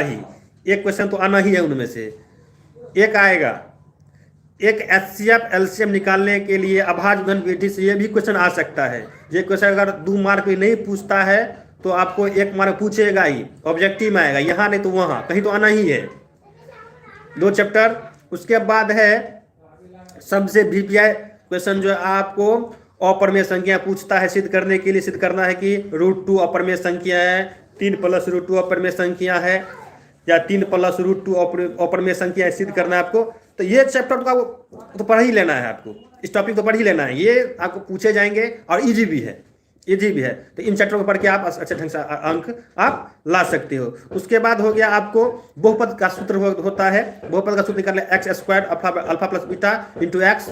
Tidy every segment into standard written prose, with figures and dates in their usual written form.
ही, एक क्वेश्चन तो आना ही है उनमें से, एक आएगा। एक एचसीएफ एलसीएम निकालने के लिए अभाज्य गुणन विधि से ये भी क्वेश्चन आ सकता है। ये क्वेश्चन अगर 2 मार्क में नहीं पूछता है तो आपको 1 मार्क पूछेगा ही, ऑब्जेक्टिव में आएगा, यहाँ नहीं तो वहाँ कहीं तो आना ही है। 2 चैप्टर। उसके बाद है सबसे वीपीआई क्वेश्चन, जो आपको अपरमेय संख्या पूछता है सिद्ध करने के लिए। सिद्ध करना है कि √2 अपरमेय संख्या है, 3 + √2 अपरमेय संख्या है, या 3 + √2 अपरमेय संख्या है, सिद्ध करना है आपको। तो ये चैप्टर का तो पढ़ ही लेना है आपको, इस टॉपिक को पढ़ ही लेना है, ये आपको पूछे जाएंगे और इजी भी है, इजी भी है। तो इन चैप्टर को पढ़ के आप अच्छे ढंग से अंक आप ला सकते हो। उसके बाद हो गया आपको बहुपद का सूत्र होता है। बहुपद का सूत्र निकालना x² alpha plus beta into x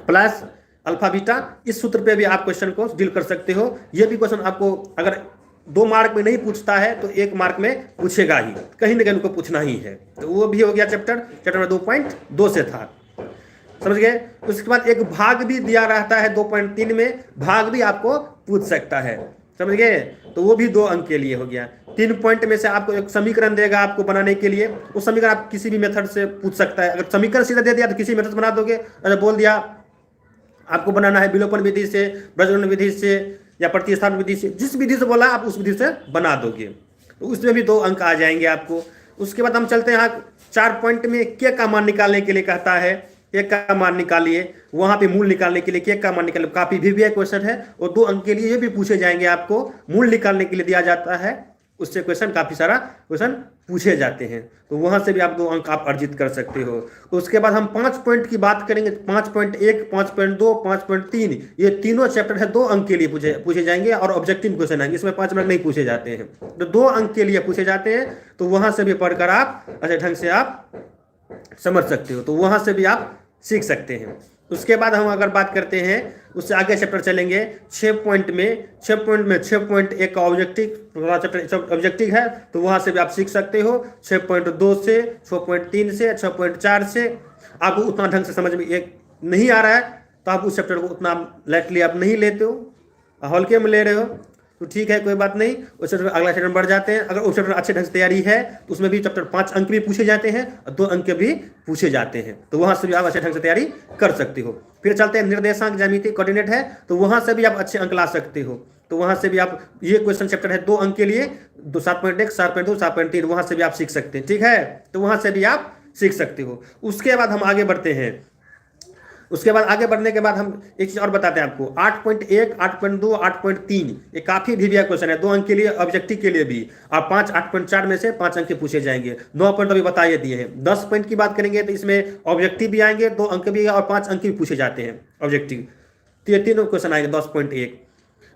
plus alpha beta. इस सूत्र पे भी आप क्वेश्चन को डील कर सकते हो। ये भी क्वेश्चन आपको अगर 2 मार्क में नहीं पूछता है तो 1 मार्क में पूछेगा ही, कहीं ना कहीं उनको पूछना ही है। तो वो भी हो गया चैप्टर नंबर 2.2 से था, समझ गए। उसके बाद एक भाग भी दिया रहता है 2.3 में, भाग भी आपको पूछ सकता है, समझ गए। तो वो भी 2 अंक के लिए हो गया। 3 पॉइंट में से आपको एक समीकरण देगा आपको बनाने के लिए, उस समीकरण आप किसी भी मेथड से पूछ सकता है। अगर समीकरण सीधा दे दिया तो किसी मेथड से बना दोगे, अगर बोल दिया आपको बनाना है विलोपन विधि से, ब्रजगुणन विधि से या प्रतिस्थापन विधि से, जिस विधि से बोला आप उस विधि से बना दोगे, तो उसमें भी 2 अंक आ जाएंगे आपको। उसके बाद हम चलते हैं यहाँ 4 पॉइंट में के का मान निकालने के लिए कहता है, के का मान निकालिए। वहां पे मूल निकालने के लिए के का मान निकालिए, काफी भी क्वेश्चन है। और 2 अंक के लिए ये भी पूछे जाएंगे आपको, मूल निकालने के लिए दिया जाता है, उससे क्वेश्चन काफी सारा क्वेश्चन पूछे जाते हैं। तो वहां से भी आप 2 अंक आप अर्जित कर सकते हो। उसके बाद हम 5 पॉइंट की बात करेंगे, 5.1 5.2 5.3, ये तीनों चैप्टर है 2 अंक के लिए पूछे जाएंगे और ऑब्जेक्टिव क्वेश्चन आएंगे, इसमें 5 मिनट नहीं पूछे जाते हैं, तो 2 अंक के लिए पूछे जाते हैं। तो वहां से भी पढ़कर आप अच्छे ढंग से आप समझ सकते हो, तो वहां से भी आप सीख सकते हैं। उसके बाद हम अगर बात करते हैं, उससे आगे चैप्टर चलेंगे 6 पॉइंट में। 6.1 का ऑब्जेक्टिव ऑब्जेक्टिव है, तो वहां से भी आप सीख सकते हो। 6.2 से 6.3 से 6.4 से आपको उतना ढंग से समझ में एक नहीं आ रहा है तो आप उस चैप्टर को उतना लाइटली आप नहीं लेते हो, हल्के में ले रहे हो, तो ठीक है, कोई बात नहीं। उस चैप्टर अगला चैप्टर बढ़ जाते हैं। अगर उस चैप्टर अच्छे ढंग से तैयारी है तो उसमें भी चैप्टर 5 अंक भी पूछे जाते हैं और 2 अंक भी पूछे जाते हैं, तो वहां से भी आप अच्छे ढंग से तैयारी कर सकते हो। फिर चलते हैं निर्देशांक ज्यामिति कोऑर्डिनेट है, तो वहां से भी आप अच्छे अंक ला सकते हो। तो वहां से भी आप, ये क्वेश्चन चैप्टर है 2 अंक के लिए, 7.1 7.2 7.3, वहां से भी आप सीख सकते हैं, ठीक है। तो वहां से भी आप सीख सकते हो। उसके बाद हम आगे बढ़ते हैं। उसके बाद आगे बढ़ने के बाद हम एक चीज और बताते हैं आपको, 8.1 8.2 8.3, ये काफी भी क्वेश्चन है 2 अंक के लिए, ऑब्जेक्टिव के लिए भी। और 5 8.4 में से 5 अंक पूछे जाएंगे। 9 पॉइंट अभी बताइए दिए हैं। 10 पॉइंट की बात करेंगे तो इसमें ऑब्जेक्टिव भी आएंगे, 2 अंक भी और 5 अंक भी पूछे जाते हैं ऑब्जेक्टिव। तो ये तीनों क्वेश्चन आएंगे 10.1।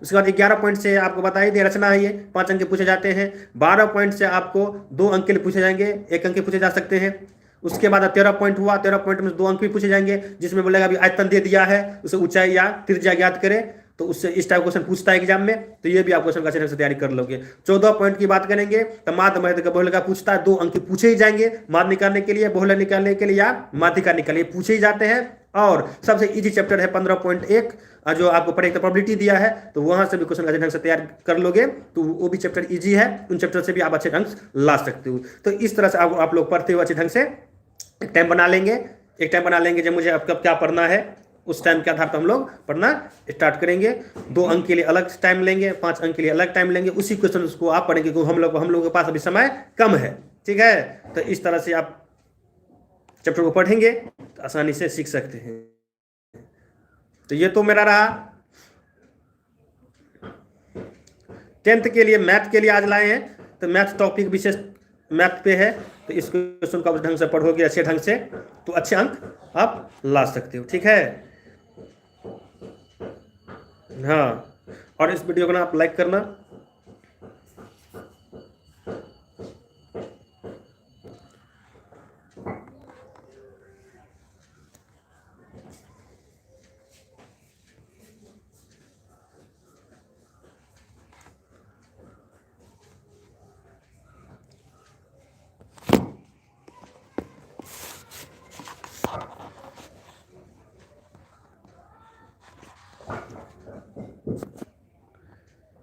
उसके बाद 11 पॉइंट से आपको बताइए दिए, रचना है, ये 5 अंक पूछे जाते हैं। 12 पॉइंट से आपको 2 अंक के लिए पूछे जाएंगे, 1 अंक पूछे जा सकते हैं। उसके बाद 13 पॉइंट हुआ, 13 पॉइंट में 2 अंक भी पूछे जाएंगे, जिसमें बोलेगा अभी आयतन दे दिया है, उसे ऊंचाई या त्रिज्या ज्ञात करें, तो उससे इस टाइप क्वेश्चन पूछता है एग्जाम में, तो ये भी आप क्वेश्चन का अच्छे ढंग से तैयारी कर लोगे। 14 पॉइंट की बात करेंगे तो माध्य मध्य का बहुलक का पूछता है, 2 अंक पूछे ही जाएंगे, माध्य निकालने के लिए, बहुलक निकालने के लिए या माध्यिका निकालने के लिए पूछे ही जाते हैं। और सबसे इजी चैप्टर है 15.1, जो आपको पढ़ने की प्रोबेबिलिटी दिया है, तो वहां से भी क्वेश्चन अच्छे ढंग से तैयार कर लोगे, तो वो भी चैप्टर इजी है, उन चैप्टर से भी आप अच्छे ढंग से ला सकते हो। तो इस तरह से आप लोग पढ़ते हो अच्छे ढंग से, एक टाइम बना लेंगे, एक टाइम बना लेंगे जब मुझे अब कब क्या पढ़ना है, उस टाइम के आधार पर हम लोग पढ़ना स्टार्ट करेंगे। 2 अंक के लिए अलग टाइम लेंगे, 5 अंक के लिए अलग टाइम लेंगे, उसी क्वेश्चन को आप पढ़ेंगे, क्योंकि हम लोग के पास अभी समय कम है, ठीक है। तो इस तरह से आप चैप्टर को पढ़ेंगे तो आसानी से सीख सकते हैं। तो ये तो मेरा रहा 10th के लिए, मैथ के लिए आज लाए हैं। तो मैथ टॉपिक विशेष मैथ पे है, तो इस क्वेश्चन को आप ढंग से पढ़ोगे अच्छे ढंग से तो अच्छे अंक आप ला सकते हो, ठीक है। हाँ, और इस वीडियो को ना आप लाइक करना।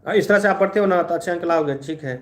इस तरह से आप पढ़ते हो ना तो अच्छे अंक लाओगे, ठीक है।